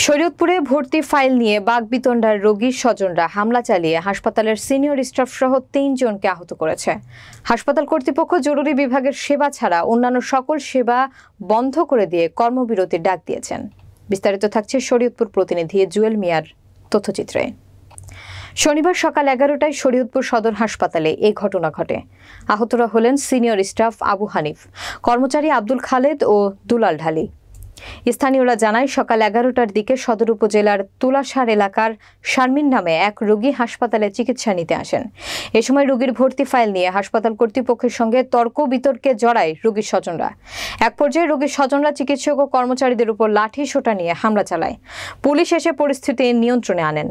শরীয়তপুরে ভর্তি ফাইল নিয়ে বাকবিতণ্ডার রোগীর স্বজনরা হামলা চালিয়ে হাসপাতালের সিনিয়র স্টাফ সহ ৩ জনকে আহত করেছে। হাসপাতাল কর্তৃপক্ষ জরুরি বিভাগের সেবা ছাড়া অন্যান্য সকল সেবা বন্ধ করে দিয়ে কর্মবিরতির ডাক দিয়েছেন। বিস্তারিত থাকছে শরীয়তপুর প্রতিনিধি জুয়েল মিয়ার তথ্যচিত্রে। শনিবার সকাল ১১টায় শরীয়তপুর সদর হাসপাতালে এই ঘটনা ঘটে। আহতরা হলেন সিনিয়র স্টাফ আবু হানিফ, কর্মচারী আব্দুল খালেদ ও দুলাল ঢালি। স্থানীয়রা জানায় সকাল ১১টার দিকে সদর উপজেলার তুলাসার এলাকার শারমিন নামে এক রোগী হাসপাতালে চিকিৎসা নিতে আসেন। এ সময় রোগীর ভর্তি ফাইল নিয়ে হাসপাতাল কর্তৃপক্ষের সঙ্গে তর্ক বিতর্কে জড়ায় রোগীর স্বজনরা। এক পর্যায়ে রোগীর স্বজনরা চিকিৎসক ও কর্মচারীদের উপর লাঠি সোঁটা নিয়ে হামলা চালায়। পুলিশ এসে পরিস্থিতি নিয়ন্ত্রণে আনেন।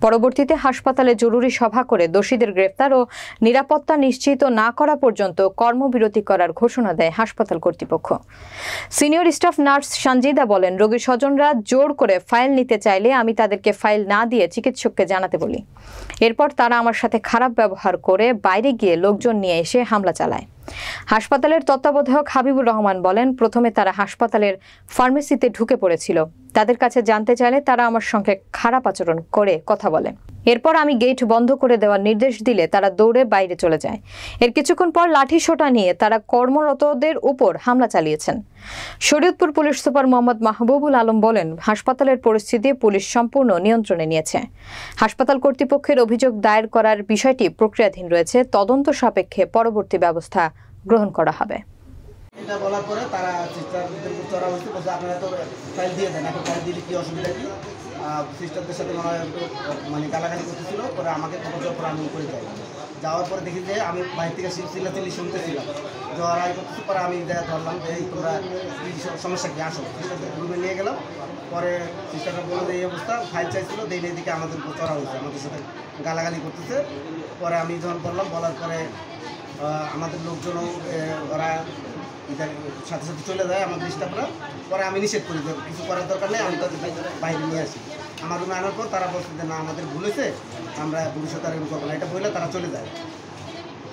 পরবর্তীতে হাসপাতালে জরুরি সভা করে দোষীদের গ্রেফতার ও নিরাপত্তা নিশ্চিত না করা পর্যন্ত কর্মবিরতি করার ঘোষণা দেয় হাসপাতাল কর্তৃপক্ষ। সিনিয়র স্টাফ নার্স সঞ্জিদা বলেন, রোগীর স্বজনরা জোর করে ফাইল নিতে চাইলে আমি তাদেরকে ফাইল না দিয়ে চিকিৎসককে জানাতে বলি। এরপর তারা আমার সাথে খারাপ ব্যবহার করে বাইরে গিয়ে লোকজন নিয়ে এসে হামলা চালায়। হাসপাতালের তত্ত্বাবধায়ক হাবিবুর রহমান বলেন, প্রথমে তারা হাসপাতালের ফার্মেসিতে ঢুকে পড়েছিল। তাদের কাছে জানতে চাইলে তারা আমার সঙ্গে খারাপ আচরণ করে কথা বলে। এরপর আমি গেট বন্ধ করে দেওয়ার নির্দেশ দিলে তারা দৌড়ে বাইরে চলে যায়। এর কিছুক্ষণ পর লাঠি সোঁটা নিয়ে তারা কর্মরতদের উপর হামলা চালিয়েছেন। শরীয়তপুর পুলিশ সুপার মোহাম্মদ মাহবুবুল আলম বলেন, হাসপাতালের পরিস্থিতি পুলিশ সম্পূর্ণ নিয়ন্ত্রণে নিয়েছে। হাসপাতাল কর্তৃপক্ষের অভিযোগ দায়ের করার বিষয়টি প্রক্রিয়াধীন রয়েছে। তদন্ত সাপেক্ষে পরবর্তী ব্যবস্থা গ্রহণ করা হবে। এটা বলার পরে তারা সিস্টারদের উপর চড়া হচ্ছে, বলছে আপনারা তো ফাইল দিয়ে দেন, এখন ফাইল দিলে কী অসুবিধা কি। সিস্টারদের সাথে মনে হয় মানে গালাগালি করতেছিল, পরে আমাকে খবর দেওয়ার পরে আমি করে যাই। যাওয়ার পরে দেখি যে আমি বাইরে থেকে চিল্লাচিল্লি শুনতেছিলাম, জ্বর আই করতেছি। পরে আমি ধরলাম যে এই তোমরা সমস্যা কি, আসো। সিস্টারদের রুমে নিয়ে গেলাম। পরে সিস্টাররা বললো যে এই অবস্থা, ফাইল চাইছিল, দেই এদিকে আমাদের উপর চড়া হয়েছে, আমাদের সাথে গালাগালি করতেছে। পরে আমি যখন বললাম, বলার পরে আমাদের লোকজনও ওরা সাথে সাথে চলে যায়, আমাদের স্টাফরা। পরে আমি নিষেধ করি যে কিছু করার দরকার নেই, আমি তাদের বাইরে নিয়ে আসি। আমার রুমে আনার পর তারা বলছে যে না, আমাদের ভুল হয়েছে, আমরা ভবিষ্যতে আর এরকম করবো না, এটা বললে তারা চলে যায়।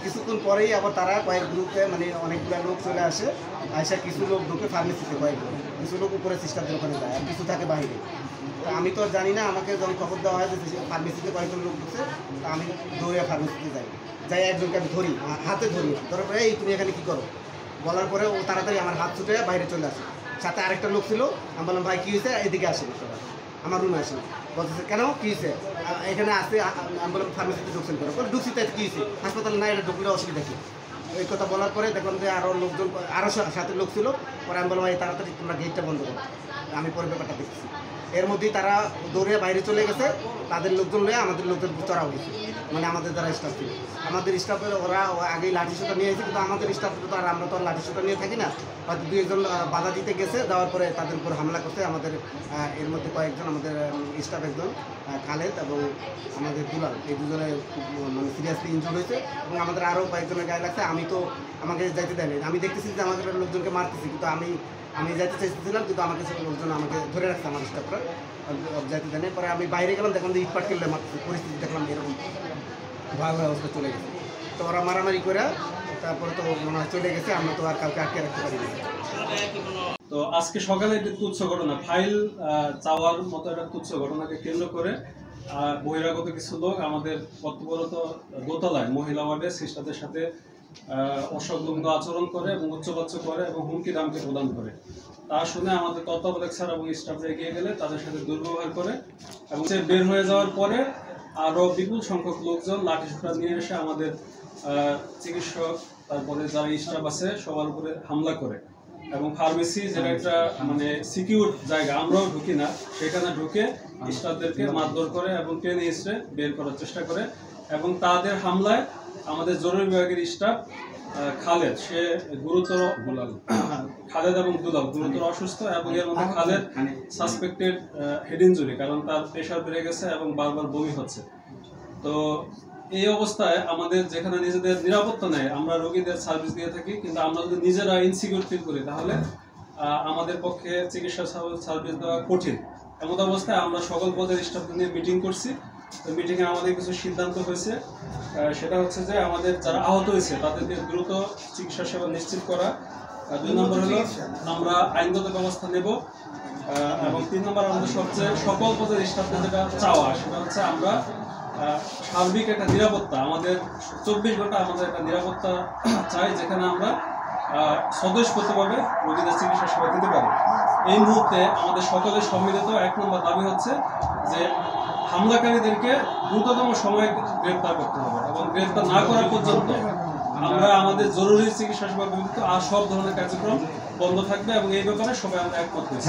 কিছুক্ষণ পরেই আবার তারা কয়েক গ্রুপে মানে অনেকগুলো লোক চলে আসে। কিছু লোক ঢুকে ফার্মেসিতে, কয়েকজন কিছু লোক উপরে সিস্টারদের ওখানে যায়, আর কিছু থাকে বাইরে। তো আমি তো আর জানি না, আমাকে যখন খবর দেওয়া হয় যে ফার্মেসিতে কয়েকজন লোক ঢুকছে, তা আমি দৌড়ে ফার্মেসিতে যাই একজনকে আমি ধরি, হাতে ধরি। ধরার পরে এই তুমি এখানে কী করো বলার পরে ও তাড়াতাড়ি আমার হাত ছুটে বাইরে চলে আসে। সাথে আরেকটা লোক ছিল। আমি বললাম, ভাই কী হয়েছে, এদিকে আসেন, আমার রুমে আসেন। বলতেছে কেন, কী হয়েছে, এখানে আসতে। আমি বললাম ফার্মেসিতে ঢুকছেন কেন, ঢুকছি তাই কী হয়েছে, হাসপাতালে না, এটা ঢুকলে অসুবিধা কী। এই কথা বলার পরে দেখলাম যে আরও লোকজন, আরও সাথে লোক ছিল। পরে আমি বললাম, ভাই তাড়াতাড়ি তোমরা গেটটা বন্ধ করো, আমি পরে ব্যাপারটা দেখছি। এর মধ্যেই তারা দৌড়ে বাইরে চলে গেছে। তাদের লোকজন নিয়ে আমাদের লোকজন চড়া হয়েছে, মানে আমাদের যারা স্টাফ ছিল। আমাদের স্টাফের ওরা আগেই লাঠি সোঁটা নিয়ে এসেছে, কিন্তু আমাদের স্টাফের তো আর আমরা তো আর লাঠি সোঁটা নিয়ে থাকি না। হয়তো দুই একজন বাধা দিতে গেছে, দেওয়ার পরে তাদের উপর হামলা করতে আমাদের এর মধ্যে কয়েকজন আমাদের স্টাফ, একজন খালেদ এবং আমাদের দুলাল, এই দুজনে মানে সিরিয়াসলি ইনজুর হয়েছে। এবং আমাদের আরও কয়েকজনের গায়ে লাগছে। আমাকে যাইতে দেয়নি। আমি দেখতেছি যে আমাদের লোকজনকে মারতেছি, কিন্তু আমি যাইতে চাইতেছিলাম, কিন্তু আমাকে লোকজন আমাকে ধরে রাখছে, আমার স্টাফরা যাইতে দেয়নি। পরে আমি বাইরে গেলাম, দেখলাম যে ইটপাট কিনলে মারতেছি, পরিস্থিতি দেখলাম এরকম ভয়াবহ অবস্থা চলে গেছে। তো ওরা মারামারি করে তারপরে তো মনে হয় চলে গেছে, আমরা তো আর কাউকে আটকে রাখতে পারি না। তো আজকে সকালে একটি তুচ্ছ ঘটনা, ফাইল চাওয়ার মতো একটা তুচ্ছ ঘটনাকে কেন্দ্র করে বহিরাগত কিছু লোক আমাদের কর্তব্যরত দোতলায় মহিলা ওয়ার্ডে সিস্টারদের সাথে অসংলগ্ন আচরণ করে এবং উচ্চবাচ্য করে এবং হুমকি দামকে প্রদান করে। তা শুনে আমাদের তত্ত্বাবধায়ক স্যার এবং স্টাফরা এগিয়ে গেলে তাদের সাথে দুর্ব্যবহার করে এবং সে বের হয়ে যাওয়ার পরে আরও বিপুল সংখ্যক লোকজন লাঠি সোঁটা নিয়ে এসে আমাদের চিকিৎসক, তারপরে যারা স্টাফ আছে সবার উপরে হামলা করে এবং ফার্মেসি, যেটা একটা মানে সিকিউর জায়গা, আমরাও ঢুকি না, সেখানে ঢুকে স্টাফদেরকে মারধর করে এবং টেনে এসে বের করার চেষ্টা করে। এবং তাদের হামলায় আমাদের জরুরি বিভাগের স্টাফ খালেদ, সে গুরুতর, খালেদ এবং দুলাল গুরুতর অসুস্থ। এবং এর মধ্যে খালেদ সাসপেক্টেড হেড ইনজুরি, কারণ তার প্রেশার বেড়ে গেছে এবং বারবার বমি হচ্ছে। তো এই অবস্থায় আমাদের যেখানে নিজেদের নিরাপত্তা নেই, আমরা রোগীদের সার্ভিস দিয়ে থাকি, কিন্তু আমরা যদি নিজেরা ইনসিকিউর ফিল করি তাহলে আমাদের পক্ষে চিকিৎসা সার্ভিস দেওয়া কঠিন। এমন অবস্থায় আমরা সকল পদের স্টাফদের নিয়ে মিটিং করছি। তো মিটিংয়ে আমাদের কিছু সিদ্ধান্ত হয়েছে, সেটা হচ্ছে যে আমাদের যারা আহত হয়েছে তাদেরকে দ্রুত চিকিৎসা সেবা নিশ্চিত করা। 2 নম্বর হলো আমরা আইনগত ব্যবস্থা নেব। এবং 3 নম্বর আমাদের সবচেয়ে সকল পর্যায়ের স্টাফদের যেটা চাওয়া সেটা হচ্ছে আমরা সার্বিক একটা নিরাপত্তা, আমাদের 24 ঘন্টা আমাদের একটা নিরাপত্তা চাই, যেখানে আমরা স্বতঃস্ফূর্তভাবে রোগীদের চিকিৎসা সেবা দিতে পারি। এই মুহূর্তে আমাদের সকলের সম্মিলিত 1 নম্বর দাবি হচ্ছে যে হামলাকারীদেরকে দ্রুততম সময়ে গ্রেপ্তার করতে হবে এবং গ্রেপ্তার না করা পর্যন্ত আমরা আমাদের জরুরি চিকিৎসা সেবা ব্যতীত আর সব ধরনের কার্যক্রম বন্ধ থাকবে এবং এই ব্যাপারে সবাই আমরা একমত হয়েছি।